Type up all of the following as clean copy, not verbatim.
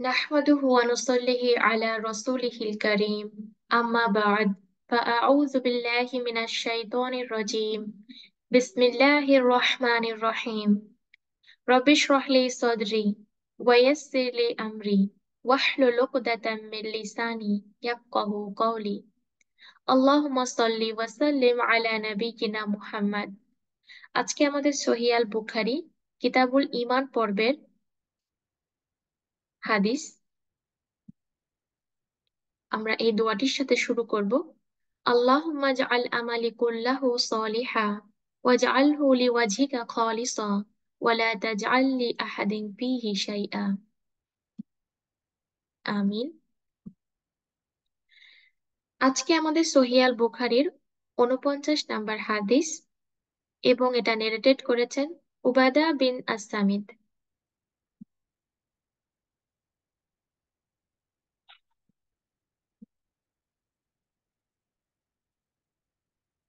نحمده ونصلي على رسوله الكريم أما بعد فأعوذ بالله من الشيطان الرجيم بسم الله الرحمن الرحيم رب اشرح لي صدري ويسر لي أمري واحلل عقدة من لساني يفقه قولي اللهم صل وسلم على نبينا محمد আজকে আমাদের সহিহ আল বুখারী কিতাবুল ঈমান পর্বের হাদিস আমরা এই দোয়াটির সাথে শুরু করব। আল্লাহুম্মা জাআল আমালি কুল্লাহু সালিহা ওয়াজআলহু লিওয়াজহিকা খালিসা ওয়া লা তাজআল লি আহাদিন ফীহি শাইআ। আমিন। আজকে আমাদের সহিহ আল বুখারীর ৪৯ নাম্বার হাদিস এবং এটা নেরেটেড করেছেন উবাদা বিন আস-সামিত।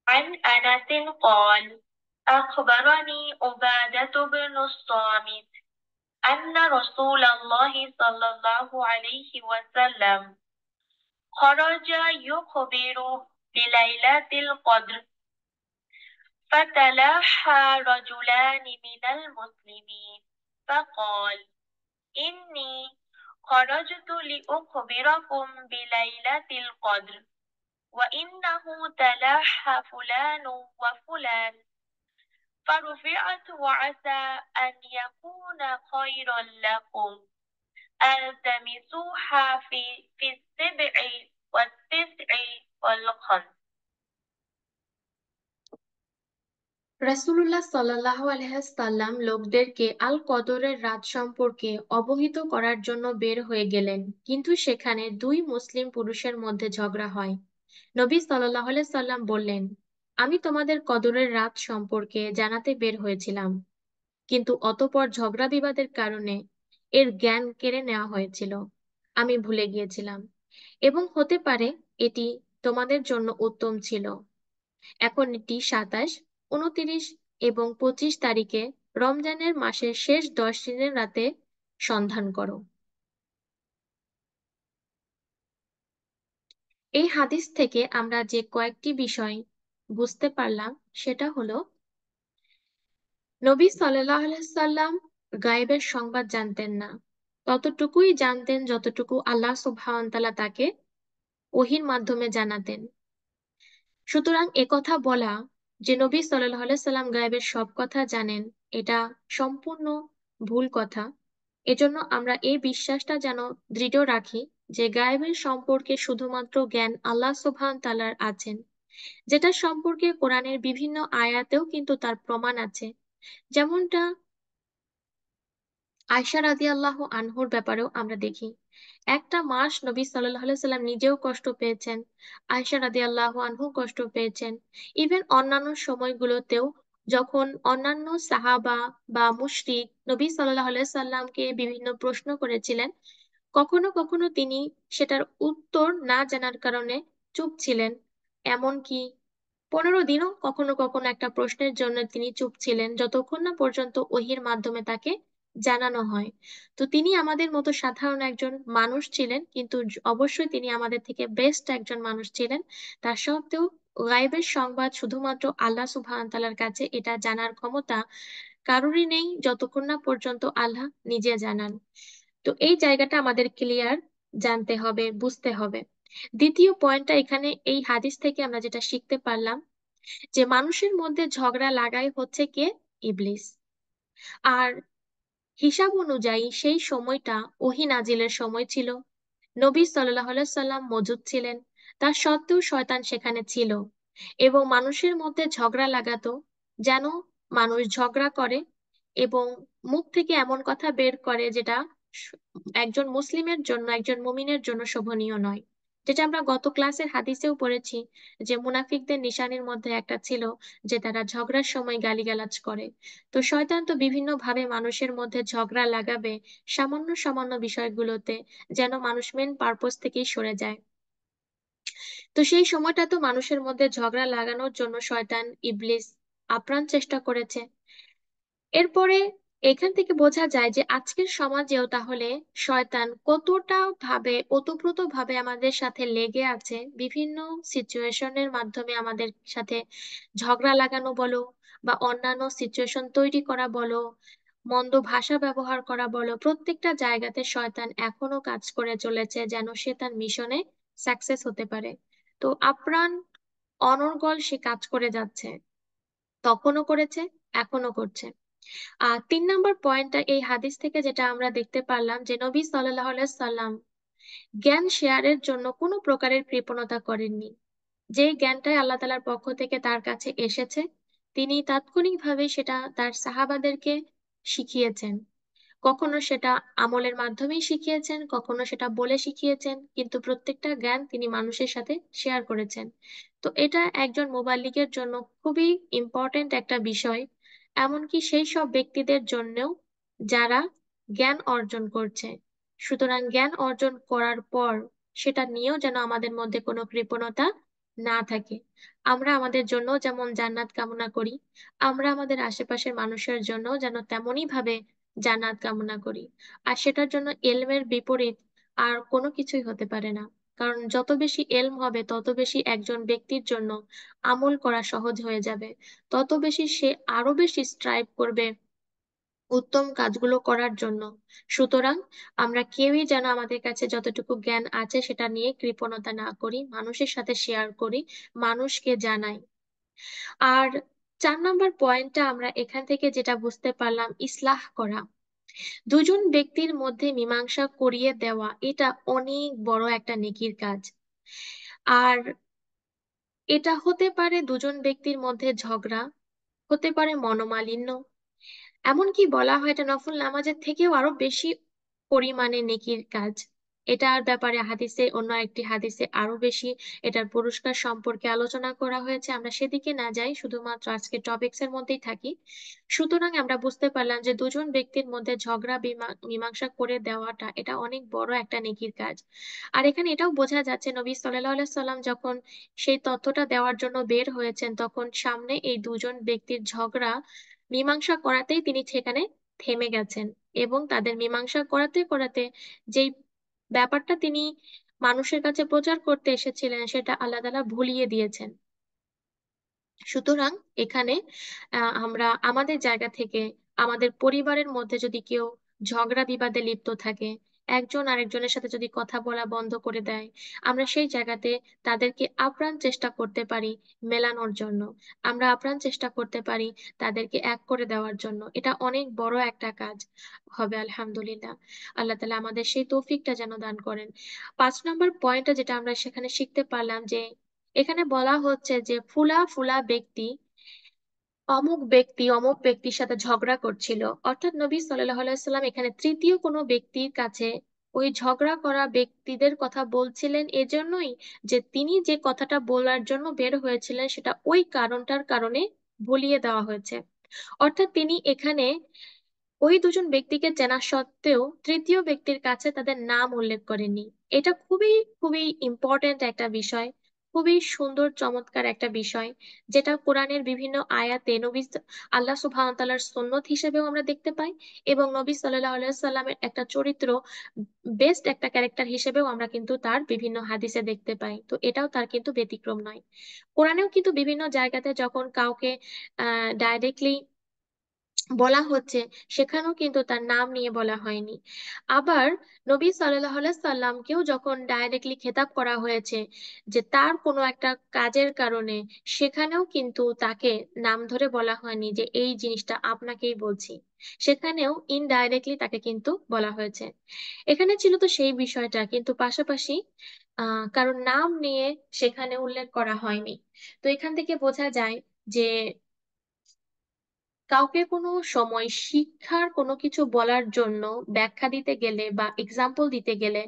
عن أنس قال: أخبرني عبادة بن الصامت أن رسول الله صلى الله عليه وسلم خرج يخبر بليلة القدر، فتلاحى رجلان من المسلمين فقال: إني خرجت لأخبركم بليلة القدر، وإنه تلاحى فلان وفلان، فرفعت وعسى أن يكون خيرا لكم التمسوها في السبع والتسع والخمس। রাসূলুল্লাহ সাল্লাল্লাহু আলাইহি সাল্লাম লোকদেরকে আল কদরের রাত সম্পর্কে অবহিত করার জন্য বের হয়ে গেলেন, কিন্তু সেখানে দুই মুসলিম পুরুষের মধ্যে ঝগড়া হয়। নবী সাল্লাল্লাহু আলাইহি সাল্লাম বললেন, আমি তোমাদের কদরের রাত সম্পর্কে জানাতে বের হয়েছিলাম, কিন্তু অতঃপর ঝগড়া বিবাদের কারণে এর জ্ঞান কেড়ে নেওয়া হয়েছিল, আমি ভুলে গিয়েছিলাম, এবং হতে পারে এটি তোমাদের জন্য উত্তম ছিল। এখন এটি ২৭, ২৯ এবং ২৫ তারিখে রমজানের মাসের শেষ ১০ দিনের রাতে সন্ধান করো। এই হাদিস থেকে আমরা যে কয়েকটি বিষয় বুঝতে পারলাম সেটা হলো, নবী সাল্লাল্লাহু আলাইহি সাল্লাম গায়েবের সংবাদ জানতেন না, ততটুকুই জানতেন যতটুকু আল্লাহ সুবহানাহু ওয়া তাআলা তাকে ওহীর মাধ্যমে জানাতেন। সুতরাং একথা বলা যে নবী সাল্লাল্লাহু আলাইহি সাল্লাম গায়েবের সব কথা জানেন, এটা সম্পূর্ণ ভুল কথা। এজন্য আমরা এই বিশ্বাসটা যেন দৃঢ় রাখি যে গায়েবের সম্পর্কে শুধুমাত্র জ্ঞান আল্লাহ সুবহানাহু ওয়া তাআলার আছেন, যেটা সম্পর্কে কোরআনের বিভিন্ন আয়াতেও কিন্তু তার প্রমাণ আছে। যেমনটা আয়েশা রাদিয়াল্লাহু আনহুর ব্যাপারেও আমরা দেখি, একটা মাস নবী সাল্লাল্লাহু আলাইহি সাল্লাম নিজেও কষ্ট পেয়েছেন, আয়েশা রাদিয়াল্লাহু আনহু কষ্ট পেয়েছেন। ইভেন অন্যান্য সময়গুলোতেও যখন অন্যান্য সাহাবা বা মুশরিক নবী সাল্লাল্লাহু আলাইহি সাল্লামকে বিভিন্ন প্রশ্ন করেছিলেন, কখনো কখনো তিনি সেটার উত্তর না জানার কারণে চুপ ছিলেন। এমনকি ১৫ দিনও কখনো কখনো একটা প্রশ্নের জন্য তিনি চুপ ছিলেন, যতক্ষণ না পর্যন্ত ওহীর মাধ্যমে তাকে জানানো হয়। তো তিনি আমাদের মতো সাধারণ একজন মানুষ ছিলেন, কিন্তু অবশ্যই তিনি আমাদের থেকে বেস্ট একজন মানুষ ছিলেন। তা সত্ত্বেও গায়েবের সংবাদ শুধুমাত্র আল্লাহ সুবহানাহু ওয়া তাআলার কাছে, এটা জানার ক্ষমতা কারোরই নেই যতক্ষণ না পর্যন্ত আল্লাহ নিজে জানান। তো এই জায়গাটা আমাদের ক্লিয়ার জানতে হবে, বুঝতে হবে। দ্বিতীয় পয়েন্টটা এখানে এই হাদিস থেকে আমরা যেটা শিখতে পারলাম, যে মানুষের মধ্যে ঝগড়া লাগাই হচ্ছে কে? ইবলিস। আর হিসাব অনুযায়ী সেই সময়টা ওহী নাজিলের সময় ছিল, নবী সাল্লাল্লাহু আলাইহি সাল্লাম মজুদ ছিলেন, তা সত্ত্বেও শয়তান সেখানে ছিল এবং মানুষের মধ্যে ঝগড়া লাগাতো, যেন মানুষ ঝগড়া করে এবং মুখ থেকে এমন কথা বের করে যেটা স- একজন মুসলিমের জন্য, একজন মুমিনের জন্য শোভনীয় নয়। যেটা আমরা গত ক্লাসের হাদিসেও পড়েছি, যে মুনাফিকদের নিশানির মধ্যে একটা ছিল যে তারা ঝগড়ার সময় গালিগালাজ করে। তো শয়তান তো বিভিন্ন ভাবে মানুষের মধ্যে ঝগড়া লাগাবে সামান্য সামান্য বিষয়গুলোতে, যেন মানুষ মেন পারপোজ থেকেই সরে যায়। তো সেই সময়টা তো মানুষের মধ্যে ঝগড়া লাগানোর জন্য শয়তান ইবলিস আপ্রাণ চেষ্টা করেছে। এরপরে এখান থেকে বোঝা যায় যে আজকের সমাজেও তাহলে শয়তান কতটা ভাবে ওতপ্রোত ভাবে আমাদের সাথে লেগে আছে, বিভিন্ন সিচুয়েশনের মাধ্যমে আমাদের সাথে ঝগড়া লাগানো বলো বা অন্যান্য সিচুয়েশন তৈরি করা বলো, মন্দ ভাষা ব্যবহার করা বলো, প্রত্যেকটা জায়গাতে শয়তান এখনো কাজ করে চলেছে যেন সে তার মিশনে সাকসেস হতে পারে। তো আপ্রাণ অনর্গল সে কাজ করে যাচ্ছে, তখনও করেছে, এখনো করছে। আর 3 নম্বর পয়েন্টটা এই হাদিস থেকে যেটা আমরা দেখতে পারলাম যে নবী সাল্লাল্লাহু আলাইহি সাল্লাম জ্ঞান শেয়ারের জন্য কোনো প্রকারের কৃপণতা করেননি। যে জ্ঞানটাই আল্লাহ তাআলার পক্ষ থেকে তার কাছে এসেছে, তিনি তাৎক্ষণিকভাবে সেটা তার সাহাবাদেরকে শিখিয়েছেন। কখনো সেটা আমলের মাধ্যমেই শিখিয়েছেন, কখনো সেটা বলে শিখিয়েছেন, কিন্তু প্রত্যেকটা জ্ঞান তিনি মানুষের সাথে শেয়ার করেছেন। তো এটা একজন মুবাল্লিগের জন্য খুবই ইম্পর্ট্যান্ট একটা বিষয়, এমনকি সেই সব ব্যক্তিদের জন্যও যারা জ্ঞান অর্জন করছে। সুতরাং জ্ঞান অর্জন করার পর সেটা নিয়েও যেন আমাদের মধ্যে কোনো কৃপণতা না থাকে। আমরা আমাদের জন্য যেমন জান্নাত কামনা করি, আমরা আমাদের আশেপাশের মানুষের জন্য যেন তেমনই ভাবে জান্নাত কামনা করি। আর সেটার জন্য এলমের বিপরীত আর কোনো কিছুই হতে পারে না। কারণ যত বেশি এলম হবে তত বেশি একজন ব্যক্তির জন্য আমল করা সহজ হয়ে যাবে, তত বেশি সে আরো বেশি স্ট্রাইভ করবে উত্তম কাজগুলো করার জন্য। সুতরাং আমরা কেউই যেন আমাদের কাছে যতটুকু জ্ঞান আছে সেটা নিয়ে কৃপণতা না করি, মানুষের সাথে শেয়ার করি, মানুষকে জানাই। আর 4 নম্বর পয়েন্টটা আমরা এখান থেকে যেটা বুঝতে পারলাম, ইসলাহ করা, দুজন ব্যক্তির মধ্যে মীমাংসা করিয়ে দেওয়া, এটা অনেক বড় একটা নেকির কাজ। আর এটা হতে পারে দুজন ব্যক্তির মধ্যে ঝগড়া, হতে পারে মনোমালিন্য, এমনকি বলা হয় এটা নফল নামাজের থেকেও আরো বেশি পরিমাণে নেকির কাজ। এটার ব্যাপারে হাদিসে, অন্য একটি হাদিসে আরো বেশি এটার পুরস্কার সম্পর্কে আলোচনা করা হয়েছে, আমরা সেদিকে না যাই, শুধুমাত্র আজকে টপিকস এর মধ্যেই থাকি। সুতরাং আমরা বুঝতে পারলাম যে দুজন ব্যক্তির মধ্যে ঝগড়া মীমাংসা করে দেওয়াটা এটা অনেক বড় একটা নেকির কাজ। আর এখানে এটাও বোঝা যাচ্ছে নবী সাল্লাল্লাহু আলাইহি সাল্লাম যখন সেই তথ্যটা দেওয়ার জন্য বের হয়েছেন, তখন সামনে এই দুজন ব্যক্তির ঝগড়া মীমাংসা করাতেই তিনি সেখানে থেমে গেছেন, এবং তাদের মীমাংসা করাতে করাতে যেই ব্যাপারটা তিনি মানুষের কাছে প্রচার করতে এসেছিলেন সেটা আল্লাহ তাআলা ভুলিয়ে দিয়েছেন। সুতরাং এখানে আমরা আমাদের জায়গা থেকে আমাদের পরিবারের মধ্যে যদি কেউ ঝগড়া বিবাদে লিপ্ত থাকে, একজন আরেকজনের সাথে যদি কথা বলা বন্ধ করে দেয়, আমরা সেই জায়গাতে তাদেরকে আপ্রাণ চেষ্টা করতে পারি মেলানোর জন্য, আমরা আপ্রাণ চেষ্টা করতে পারি তাদেরকে এক করে দেওয়ার জন্য। এটা অনেক বড় একটা কাজ হবে আলহামদুলিল্লাহ। আল্লাহ তাআলা আমাদের সেই তৌফিকটা যেন দান করেন। 5 নম্বর পয়েন্টটা যেটা আমরা সেখানে শিখতে পারলাম যে এখানে বলা হচ্ছে যে ফুলা ফুলা ব্যক্তি অমুক ব্যক্তির সাথে ঝগড়া করছিল, অর্থাৎ নবী সাল্লাল্লাহু আলাইহি সাল্লাম এখানে তৃতীয় কোনো ব্যক্তির কাছে ওই ঝগড়া করা ব্যক্তিদের কথা বলছিলেন এজন্যই যে তিনি যে কথাটা বলার জন্য বের হয়েছিলেন সেটা ওই কারণটার কারণে ভুলিয়ে দেওয়া হয়েছে। অর্থাৎ তিনি এখানে ওই দুজন ব্যক্তিকে চেনা সত্ত্বেও তৃতীয় ব্যক্তির কাছে তাদের নাম উল্লেখ করেননি। এটা খুবই খুবই ইম্পর্ট্যান্ট একটা বিষয়, খুবই সুন্দর চমৎকার একটা বিষয়, যেটা কোরআনের বিভিন্ন আয়াতে নবী আল্লাহ সুবহানাহু ওয়া তাআলার সুন্নত হিসেবেও আমরা দেখতে পাই, এবং নবী সাল্লাল্লাহু আলাইহি সাল্লামের একটা চরিত্র, বেস্ট একটা ক্যারেক্টার হিসেবেও আমরা কিন্তু তার বিভিন্ন হাদিসে দেখতে পাই। তো এটাও তার কিন্তু ব্যতিক্রম নয়। কোরআনেও কিন্তু বিভিন্ন জায়গাতে যখন কাউকে ডাইরেক্টলি বলা হচ্ছে, সেখানেও কিন্তু তার নাম নিয়ে বলা হয়নি। আবার নবী সাল্লাল্লাহু আলাইহি সাল্লামকেও যখন ডাইরেক্টলি খেতাব করা হয়েছে যে তার কোনো একটা কাজের কারণে, সেখানেও কিন্তু তাকে নাম ধরে বলা হয়নি যে এই জিনিসটা আপনাকেই বলছি, সেখানেও ইনডাইরেক্টলি তাকে কিন্তু বলা হয়েছে। এখানে ছিল তো সেই বিষয়টা, কিন্তু পাশাপাশি কারণ নাম নিয়ে সেখানে উল্লেখ করা হয়নি। তো এখান থেকে বোঝা যায় যে কাউকে কোনো সময় শিক্ষার কোনো কিছু বলার জন্য ব্যাখ্যা দিতে গেলে বা এক্সাম্পল দিতে গেলে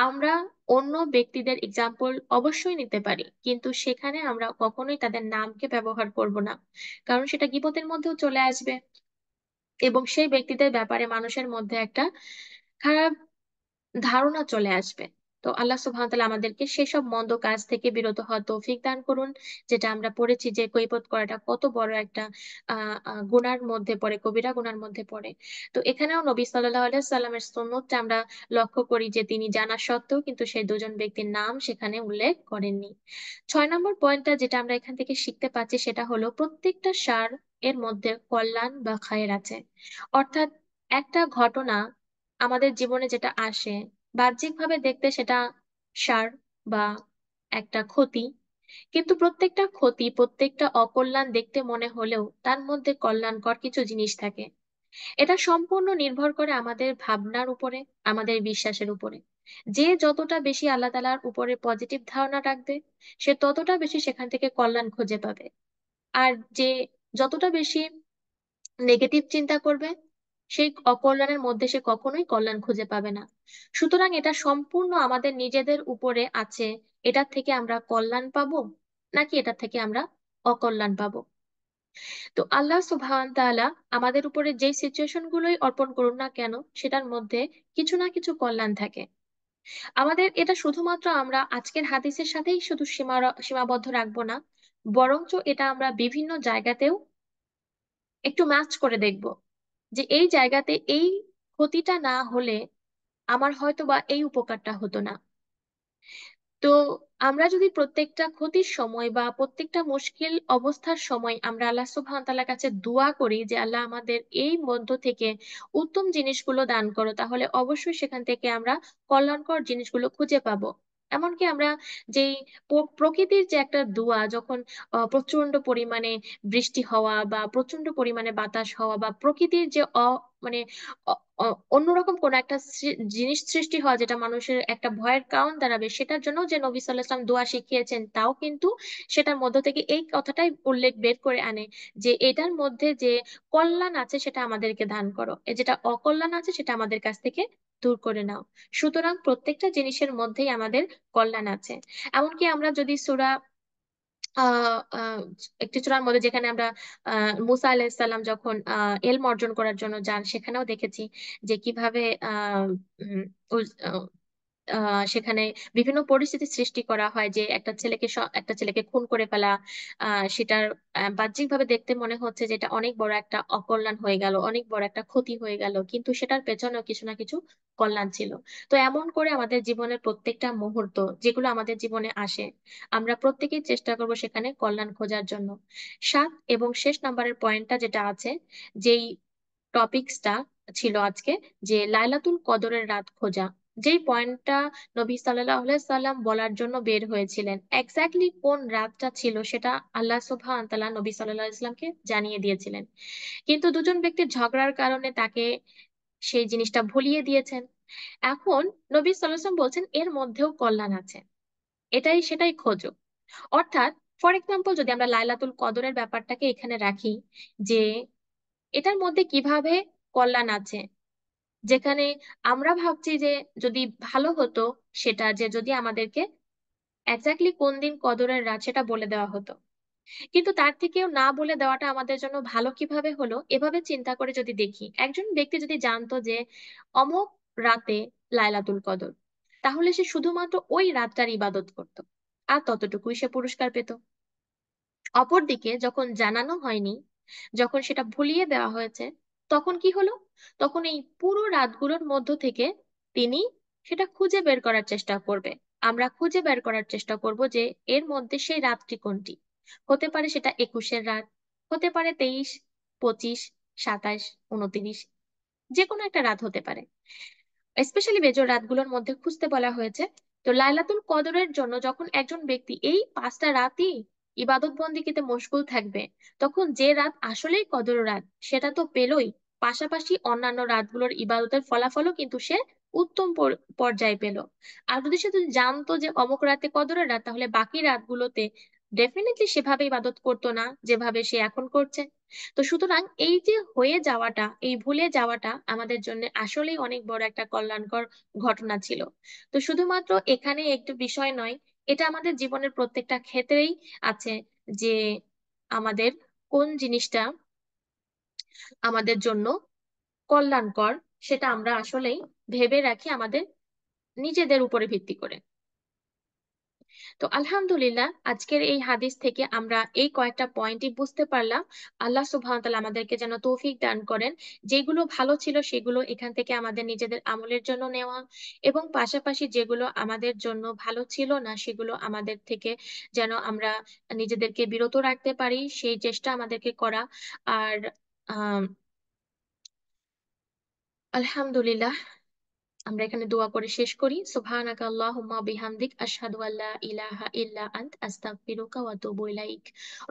আমরা অন্য ব্যক্তিদের এক্সাম্পল অবশ্যই নিতে পারি, কিন্তু সেখানে আমরা কখনোই তাদের নামকে ব্যবহার করব না, কারণ সেটা গীবতের মধ্যেও চলে আসবে, এবং সেই ব্যক্তিদের ব্যাপারে মানুষের মধ্যে একটা খারাপ ধারণা চলে আসবে। তো আল্লাহ সুবহানাহু ওয়া তাআলা আমাদেরকে সেসব মন্দ কাজ থেকে বিরত হওয়ার তৌফিক দান করুন, যেটা আমরা পড়েছি যে গীবত করাটা কত বড় একটা গুনার মধ্যে পড়ে, কবিরা গুনার মধ্যে পড়ে। তো এখানেও নবী সাল্লাল্লাহু আলাইহি সাল্লামের সুন্নতটা আমরা লক্ষ্য করি যে তিনি জানা সত্ত্বেও কিন্তু সেই দুজন ব্যক্তির নাম সেখানে উল্লেখ করেননি। 6 নম্বর পয়েন্টটা যেটা আমরা এখান থেকে শিখতে পাচ্ছি সেটা হলো প্রত্যেকটা সার এর মধ্যে কল্যাণ বা খায়ের আছে। অর্থাৎ একটা ঘটনা আমাদের জীবনে যেটা আসে, বাহ্যিকভাবে দেখতে সেটা সার বা একটা ক্ষতি, কিন্তু প্রত্যেকটা ক্ষতি, প্রত্যেকটা অকল্যাণ দেখতে মনে হলেও তার মধ্যে কল্যাণকর কিছু জিনিস থাকে। এটা সম্পূর্ণ নির্ভর করে আমাদের ভাবনার উপরে, আমাদের বিশ্বাসের উপরে। যে যতটা বেশি আল্লাহ তাআলার উপরে পজিটিভ ধারণা রাখবে, সে ততটা বেশি সেখান থেকে কল্যাণ খুঁজে পাবে। আর যে যতটা বেশি নেগেটিভ চিন্তা করবে, সেই অকল্যাণের মধ্যে সে কখনোই কল্যাণ খুঁজে পাবে না। সুতরাং এটা সম্পূর্ণ আমাদের নিজেদের উপরে আছে, এটার থেকে আমরা কল্যাণ পাবো নাকি এটা থেকে আমরা অকল্যাণ পাবো। তো আল্লাহ সুবহান তাআলা আমাদের উপরে যেই সিচুয়েশন গুলোই অর্পণ করুন না কেন, সেটার মধ্যে কিছু না কিছু কল্যাণ থাকে। আমাদের এটা শুধুমাত্র আমরা আজকের হাদিসের সাথেই শুধু সীমাবদ্ধ রাখবো না, বরঞ্চ এটা আমরা বিভিন্ন জায়গাতেও একটু ম্যাচ করে দেখব যে এই জায়গাতে এই ক্ষতিটা না হলে আমার হয়তো বা এই উপকারটা হতো না। তো আমরা যদি প্রত্যেকটা ক্ষতির সময় বা প্রত্যেকটা মুশকিল অবস্থার সময় আমরা আল্লাহ সুবহানাহু তাআলার কাছে দোয়া করি যে আল্লাহ আমাদের এই মধ্য থেকে উত্তম জিনিসগুলো দান করো, তাহলে অবশ্যই সেখান থেকে আমরা কল্যাণকর জিনিসগুলো খুঁজে পাবো। এমনকি আমরা যেই প্রকৃতির যে একটা দোয়া, যখন প্রচন্ড পরিমাণে বৃষ্টি হওয়া বা প্রচন্ড পরিমাণে বাতাস হওয়া বা প্রকৃতির যে মানে অন্যরকম কোন একটা জিনিস সৃষ্টি হওয়া যেটা মানুষের একটা ভয়ের কারণ দাঁড়াবে, সেটার জন্য যে নবী সাল্লাল্লাহু আলাইহি ওয়াসাল্লাম দোয়া শিখিয়েছেন, তাও কিন্তু সেটার মধ্য থেকে এই কথাটাই উল্লেখ বের করে আনে যে এটার মধ্যে যে কল্যাণ আছে সেটা আমাদেরকে দান করো, এ যেটা অকল্যাণ আছে সেটা আমাদের কাছ থেকে দূর করে নাও। সুতরাং প্রত্যেকটা জিনিসের মধ্যেই আমাদের কল্যাণ আছে। এমনকি আমরা যদি সূরা আহ আহ একটি সূরার মধ্যে যেখানে আমরা মুসা আলাইহিস সালাম যখন ইলম অর্জন করার জন্য যান, সেখানেও দেখেছি যে কিভাবে আহ উম, উস- আহ, সেখানে বিভিন্ন পরিস্থিতি সৃষ্টি করা হয় যে একটা ছেলেকে খুন করে ফেলা, সেটার বাহ্যিকভাবে দেখতে মনে হচ্ছে যে এটা অনেক বড় একটা অকল্যাণ হয়ে গেল, অনেক বড় একটা ক্ষতি হয়ে গেল, কিন্তু সেটার পেছনেও কিছু না কিছু কল্যাণ ছিল। তো এমন করে আমাদের জীবনের প্রত্যেকটা মুহূর্ত যেগুলো আমাদের জীবনে আসে, আমরা প্রত্যেকেই চেষ্টা করব সেখানে কল্যাণ খোঁজার জন্য। 7 এবং শেষ নাম্বারের পয়েন্টটা যেটা আছে, যেই টপিকসটা ছিল আজকে, যে লাইলাতুল কদরের রাত খোঁজা, যেই পয়েন্টটা নবী সাল্লাল্লাহু আলাইহি সাল্লাম বলার জন্য বের হয়েছিলেন, এক্স্যাক্টলি কোন রাতটা ছিল সেটা আল্লাহ সুবহানাহু ওয়া তাআলা নবী সাল্লাল্লাহু আলাইহি সাল্লামকে জানিয়ে দিয়েছিলেন। কিন্তু দুজন ব্যক্তির ঝগড়ার কারণে তাকে সেই জিনিসটা ভুলিয়ে দিয়েছেন। এখন নবী সাল্লাল্লাহু আলাইহি ওয়াসাল্লাম বলছেন এর মধ্যেও কল্যাণ আছে, এটাই সেটাই খোঁজো। অর্থাৎ ফর এক্সাম্পল যদি আমরা লাইলাতুল কদরের ব্যাপারটাকে এখানে রাখি, যে এটার মধ্যে কিভাবে কল্যাণ আছে, যেখানে আমরা ভাবছি যে যদি ভালো হতো সেটা, যে যদি আমাদেরকে এক্স্যাক্টলি কোন দিন কদরের রাত সেটা বলে দেওয়া হতো, কিন্তু তার থেকেও না বলে দেওয়াটা আমাদের জন্য ভালো কিভাবে হলো, এভাবে চিন্তা করে যদি দেখি, একজন ব্যক্তি যদি জানতো যে অমুক রাতে লাইলাতুল কদর, তাহলে সে শুধুমাত্র ওই রাতটার ইবাদত করত, আর ততটুকুই সে পুরস্কার পেত। অপরদিকে যখন জানানো হয়নি, যখন সেটা ভুলিয়ে দেওয়া হয়েছে, তখন কি হলো, তখন এই পুরো রাতগুলোর মধ্য থেকে তিনি সেটা খুঁজে বের করার চেষ্টা করবে। আমরা খুঁজে বের করার চেষ্টা করব যে এর মধ্যে সেই রাতটি কোনটি। হতে পারে সেটা 21-এর রাত, হতে পারে 23, 25, 27, 29, যে কোনো একটা রাত হতে পারে। স্পেশালি বেজোড় রাতগুলোর মধ্যে খুঁজতে বলা হয়েছে। তো লাইলাতুল কদরের জন্য যখন একজন ব্যক্তি এই 5টা রাতই ইবাদত বন্দিগিতে মশগুল থাকবে, তখন যে রাত আসলেই কদর রাত সেটা তো পেলই, পাশাপাশি অন্যান্য রাতগুলোর ইবাদতের ফলাফলও কিন্তু সে উত্তম পর্যায়ে পেল। আর যদি জানতো যে অমুক রাতে কদরের রাত, তাহলে বাকি রাতগুলোতে ডেফিনেটলি সেভাবে ইবাদত করতো না যেভাবে সে এখন করছে। তো সুতরাং এই যে হয়ে যাওয়াটা, এই ভুলে যাওয়াটা আমাদের জন্য আসলেই অনেক বড় একটা কল্যাণকর ঘটনা ছিল। তো শুধুমাত্র এখানে একটু বিষয় নয়, এটা আমাদের জীবনের প্রত্যেকটা ক্ষেত্রেই আছে, যে আমাদের কোন জিনিসটা আমাদের জন্য কল্যাণকর সেটা আমরা আসলেই ভেবে রাখি আমাদের নিজেদের উপরে ভিত্তি করে। তো আলহামদুলিল্লাহ, আজকের এই হাদিস থেকে আমরা এই কয়েকটা পয়েন্টই বুঝতে পারলাম। আল্লাহ সুবহানাহু ওয়া তাআলা আমাদেরকে যেন তৌফিক দান করেন, যেগুলো ভালো ছিল সেগুলো এখান থেকে আমাদের নিজেদের আমলের জন্য নেওয়া, এবং পাশাপাশি যেগুলো আমাদের জন্য ভালো ছিল না সেগুলো আমাদের থেকে যেন আমরা নিজেদেরকে বিরত রাখতে পারি, সেই চেষ্টা আমাদেরকে করা। আর আম আলহামদুলিল্লাহ, আমরা এখানে দোয়া করে শেষ করি। সুবহানাকা আল্লাহুম্মা বিহামদিক আশহাদু আল্লা ইলাহা ইল্লা আন্ত আস্তাগফিরুকা ওয়া আতুবু ইলাইক।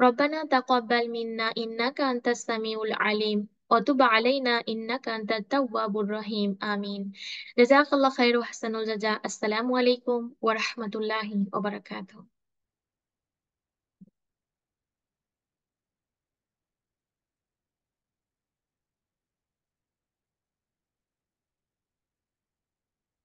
রব্বানা তাকাব্বাল মিন্না ইন্নাকা আনতাস সামিউল আলিম ওয়া তুব আলাইনা ইন্নাকা আনতাত তাওয়াবুর রহিম। আমিন। জাযাকাল্লাহু খাইরু ওয়া আহসানুল জাযা। আসসালামু আলাইকুম ওয়া রাহমাতুল্লাহি ওয়া বারাকাতুহু।